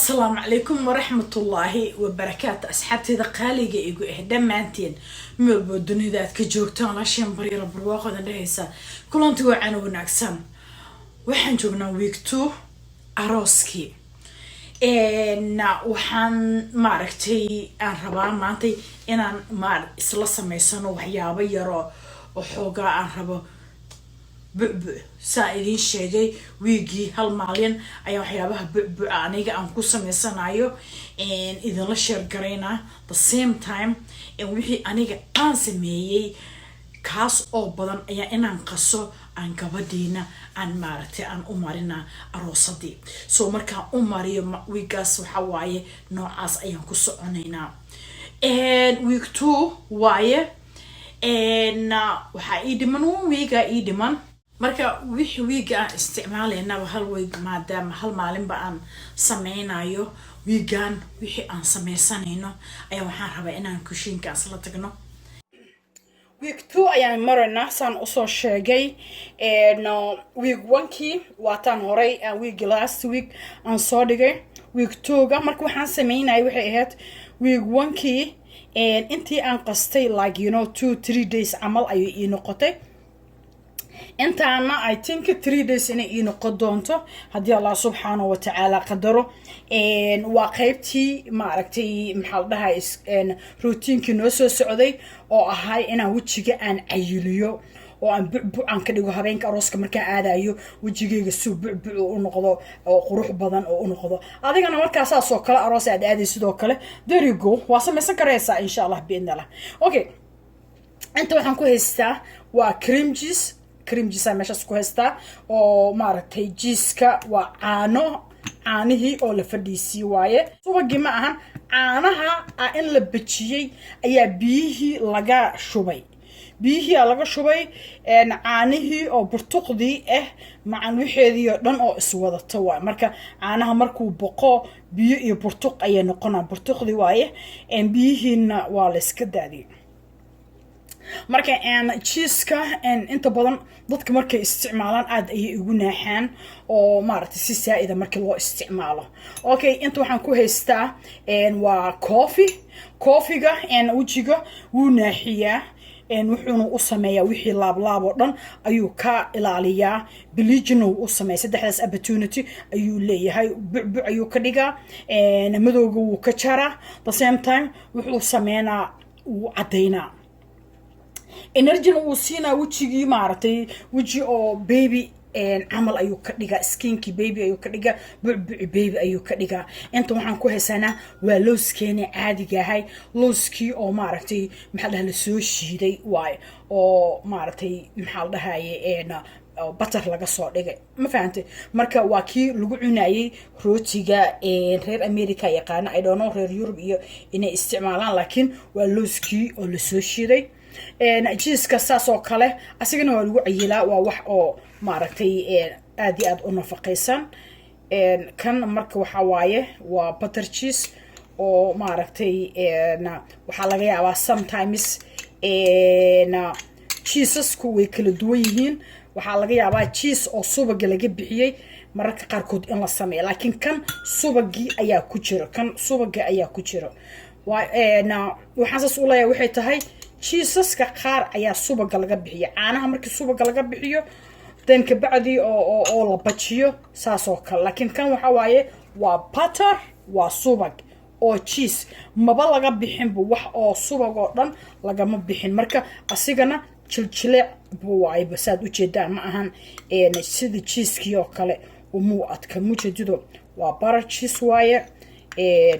السلام عليكم ورحمة الله وبركاته. أصحابتي قاليقة إيقو دمانتين ملبو الدنيا كجوكتان لاشين بريرا برواقو دهيسا كلانتو عانو وناكسان وحان جوغنا ويكتو أروسكي waxaan maaragtay aan rabaa maanta inaan isla sameysano waxyaabo yar oo xoogaa aan rabo saa idin sheegay wiigii hal maalin ayaa waxyaabaha aniga aan ku sameysanayo idinla share gareyna the same time wixii aniga aan sameeyay kaas oo badan ayaa inaan qaso aan gabadhiina aan maaragtay aan u marina aroosadii soo markaan u mariyo wiigaas waxa waaye noocaas ayaan ku soconaynaa week 2 waaye waxa ii dhiman wiiga ii dhiman marka wixii wiiga aan isticmaalayna hal week maadaama hal maalinba aan sameynayo wiigan wixii aan sameysanayno ayaa waxaan rabaa inaan kushiinka isla tagno week 2 ayaan marayna saan usoo sheegay week 1kii waataan horay week last week aan soo dhigay week 2ga marka waxaan sameynayay waxay ahayd week 1kii intii aan qastay like 2-3 days camal ayay ii noqotay intaana I think 3 days inay ii noqon doonto haddii Allah subxaanahu wa ta'ala qadaro waa qaybtii maaragtay maxaa la dhahay routiinki noo soo socday oo ahay inaan wajiga aan cayiliyo oo aan buucan ka dhigo habeenka arooska markaan aadayo wajigayga soo buuc u noqdo oo qurux badan oo u noqdo adigana markaas soo kala aroos aad aaday sidoo kale there you go waa sameysan kareysaa insha Allah biidnillah okay inta waxaan ku haystaa waa cream cheese meeshaas ku haystaa oo maaragtay jiiska waa caanihii oo la fadhiisii waaye subagii ma ahan caanaha in la bajiyay ayaa biyihii laga shubay caanihii oo burtuqdii macan wixeedii oo dhan oo iswadata waay marka caanaha markuu boqo biyo iyo burtuq ayay noqonaa burtuqdii waaye biyihiina waa la iska daadiyay marka cheese-ka inta badan dadka markay isticmaalaan aad ayay ugu naaxaan oo maaragtay si saa'ida markii loo isticmaalo okay inta waxaan ku haystaa waa coffee-ga wajiga wuu naaxiyaa wuxuuna u sameeyaa wixii laablaab oo dhan ayuu ka ilaaliyaa bleaching u sameeyaa saddexdaas opportunity ayuu leeyahay buc ayuu ka dhigaa madowga wuu ka jaraa the same time wuxuu sameynaa wuu cadeynaa energy uu siinaa wajigii maaragtay waji oo baby camal ayuu ka dhigaa skinki baby ayuu ka dhigaa buc baby ayuu ka dhigaa inta waxaan ku haysanaa waa looskeena caadiga ahay looskii oo maaragtay maxaa la soo shiiday waay oo maaragtay maxaa la dhahaye butter laga soo dhigay ma fahantay marka waa kii lagu cunayay rootiga reer America yaqaan I don't know reer Europe iyo inay isticmaalaan laakiin waa looskii oo la soo shiiday cheese-ka saas oo kale asigana waa lagu cayilaa waa wax oo maaragtay aad iyo aad u nafaqaysan kan marka waxa waaye waa butter cheese oo maaragtay waxaa laga yaabaa sometimes cheesesku way kala duwan yihiin waxaa laga yaabaa cheese oo subaga laga bixiyay mararka qaarkood in la sameeyo laakiin kan subagii ayaa ku jiro waxaan saas u leeyahay waxay tahay cheeseska qaar ayaa subaga laga bixiyo caanaha markii subaga laga bixiyo dan ka bacdi oo la bajiyo saas oo kale laakiin kan waxa waaye waa butter waa subag oo cheese maba laga bixin wax oo subag oo dhan lagama bixin marka asigana jiljileec buu waaye basaad u jeedaan ma ahan sida cheese-kii oo kale umuu adka mujeedido waa butter cheese waaye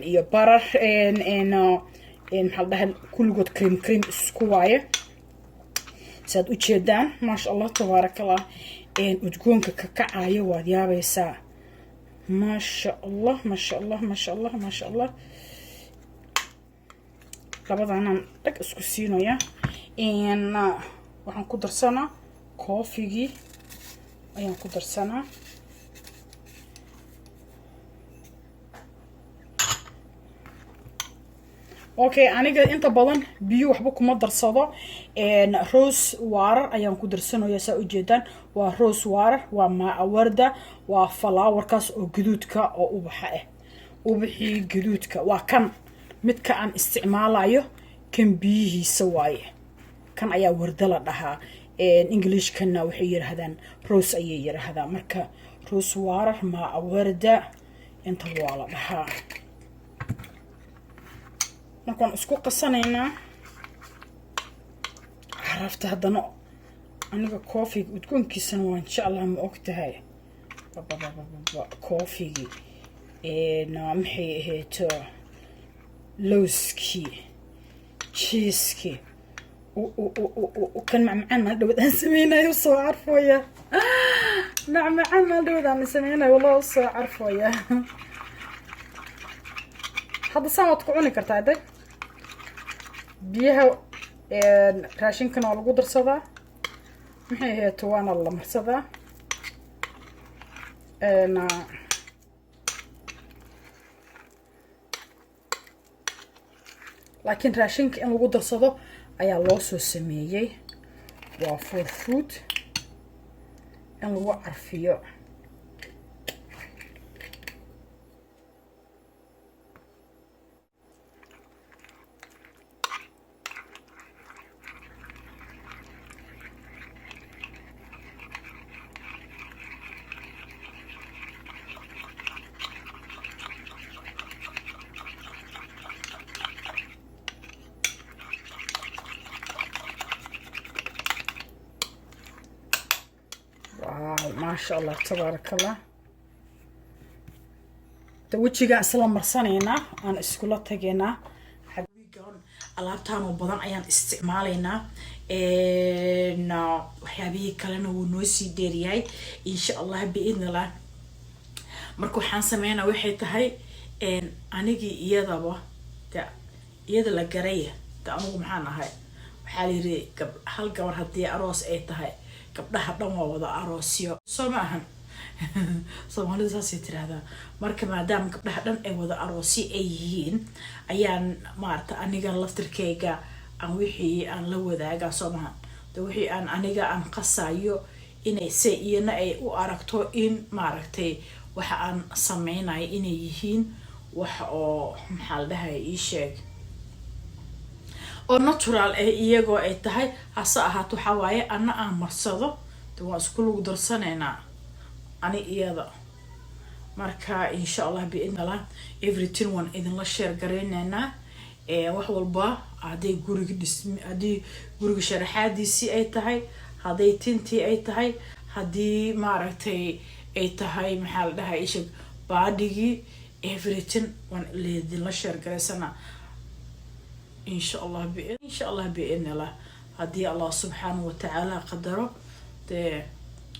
iyo butter maxaa la dhahay kulligood cream isku waaye saad u jeedaan maasha Allah tabaarakallah udgoonka ka kacayo waad yaabaysaa maasha Allah labadaanan dhag isku siinaya waxaan ku darsanaa coffee-gii ayaan ku darsanaa okay aniga inta badan biyo waxba kuma darsado rose water ayaan ku darsanayaa saa u jeedaan waa rose water waa maawarda waa flower kaas oo guduudka oo ubaxa ubaxii gaduudka waa kan midka aan isticmaalayo kan biyihiisa waaye kan ayaa warda la dhahaa Englishkana waxay yiraahdaan rose ayay yiraahdaan marka rose water ma warda inta waa la dhahaa markaan isku qasanaynaa عرفت هذا نوع أنا كوفي وتكون كيسان وإن شاء الله ما أكتهاي كوفي نعم هي تو لوزكي تشيزكي وكان معنا لو بدنا نسمينا يوصو عرفوا يا نعم معنا لو بدنا نسمينا والله يوصو عرفوا يا هذا صامت كوني كرتادي بيها raashinkan oo lagu darsadaa maxay ahayd waana la marsadaa laakiin raashinka in lagu darsado ayaa loo soo sameeyay waa for food in lagu carfiyo ما شاء الله تبارك الله توجيغا اسلا مرسانينا aan iskula tageena xaqiiqan alaabtaan oo badan ayaan isticmaaleynaa waxyaabihi kalena wuu noo sii dheeriyay insha Allah biidnillah marka waxaan sameeynaa waxay tahay anigi iyada la garay anigu maxaan ahay waxa la yiri hal gabar hadii aroos ay tahay gabdhaha dhan waa wada aroosyo soo ma ahan Soomaalida saasi tiraahdaa marka maadaama gabdhaha dhan ay wada aroosi ay yihiin ayaan maarta aniga laftirkeyga aan wixii aan la wadaaga soo ma ahan wixii aan aniga aan qasayo inay iyana ay u aragto in maaragtay waxa aan sameynay inay yihiin wax oo maxaa la dhahay ii sheeg oo natural iyagoo ay tahay hasa ahaato waxa waaye ana aan marsado waa isku lagu darsaneynaa ani iyada marka insha Allah biidnillah everything one idin la share gareynayna wax walba haday guriga sharaxaadiisi ay tahay haday tintii ay tahay hadii maaragtay ay tahay maxaa la dhahay isha baadhigi everything one idin la share gareysana إن شاء الله بإذن الله هدي الله سبحانه وتعالى قدره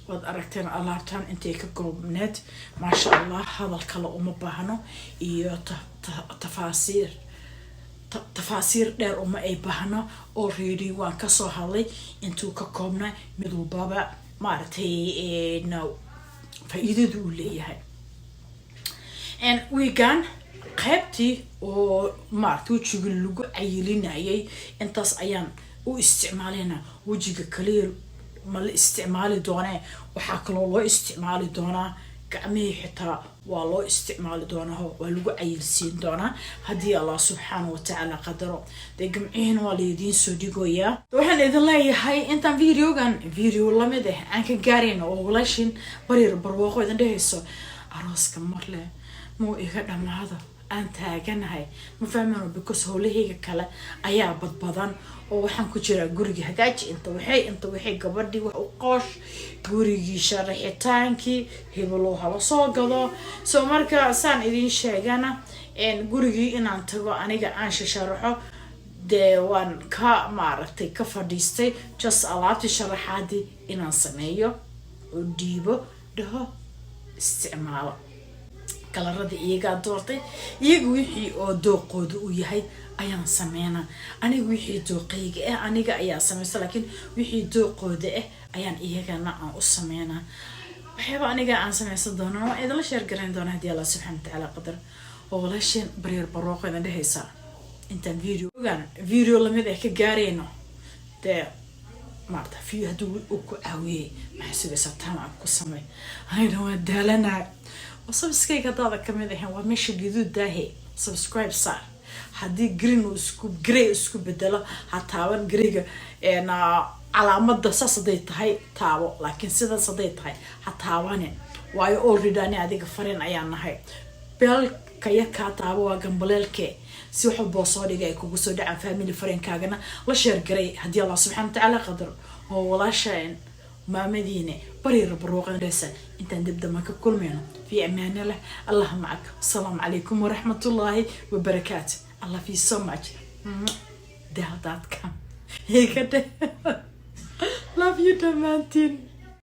واد أركتين الله تان انتي كقرب نت ما شاء الله هذا الكلام بهنو إيو تفاسير دير أي بهنو already وان كسو هالي انتو كقومنا مدو بابا مارتي نو فإذا دولي هاي and we can qaybtii oo maartu wajiga lagu cayilinayay intaas ayaan u isticmaalena wajiga kaliya ma la isticmaali doonaa waxa kale oo loo isticmaali doonaa gacmihi xitaa waa loo isticmaali doonaa waa lagu cayilsiin doonaa hadii Allah subhanahu wa ta'ala qadaro deegmeen waa leedin soo dhigoya waxaan idin leeyahay intaan video lamid ah aan ka gaareen oo walaashin bariir barwaaqo idin dhehayso arooska marle muu iga dhamaado aan taaganahay ma fahmano because howlahayga kale ayaa badbadan oo waxaan ku jiraa guriga hagaaji inta waxay gabadhii wax u qoosh gurigii sharaxitaankii hebelo hala soo gado soo marka saan idin sheegana gurigii inaan tago aniga aan sharaxo waan ka maaragtay ka fadhiistay just alaabti sharaxaadii inaan sameeyo oo dhiibo dhaho isticmaalo kalarada iyaga doortay iyagu wixii oo dooqoodu u yahay ayaan sameeyna aniga wixii dooqayga aniga ayaa sameeyay laakiin wixii dooqooda ayaan iyagana aan u sameeyna waxba aniga aan sameeysan doono oo idin la share gareyn doono hadii Allah subhanahu wa ta'ala qadar oo walaashin bariir barwaaqo dhehaysa intaan video lamid ka gaareyno maarta haduu ku caawiyay maxaa sidoo tan aan ku sameey ayna waa daalana وسبسكرايب هذا كمان هن ومشي جدود ده هي سبسكرايب صار هدي جرين وسكوب جري وسكوب بدلا هتاون جريجا أنا على مدة صديت هاي تاو لكن سيدا صديت هاي هتاونه واي أوريدي أنا هذيك فرين أيام هاي بيل كيا كاتاو وجنبلك si wax walba soo dhigay kugu soo dhacan family friend kaagana la share garay hadii Allah subhanahu wa ta'ala qadar oo walaasheen maamadiine bari rabruuqan reesan intaan dibda ma ka kulmayno fi amaana lah Allah ma'ak assalamu alaykum wa rahmatullahi wa barakatuh Allah fi so much dahdaadka hey kade love you damantin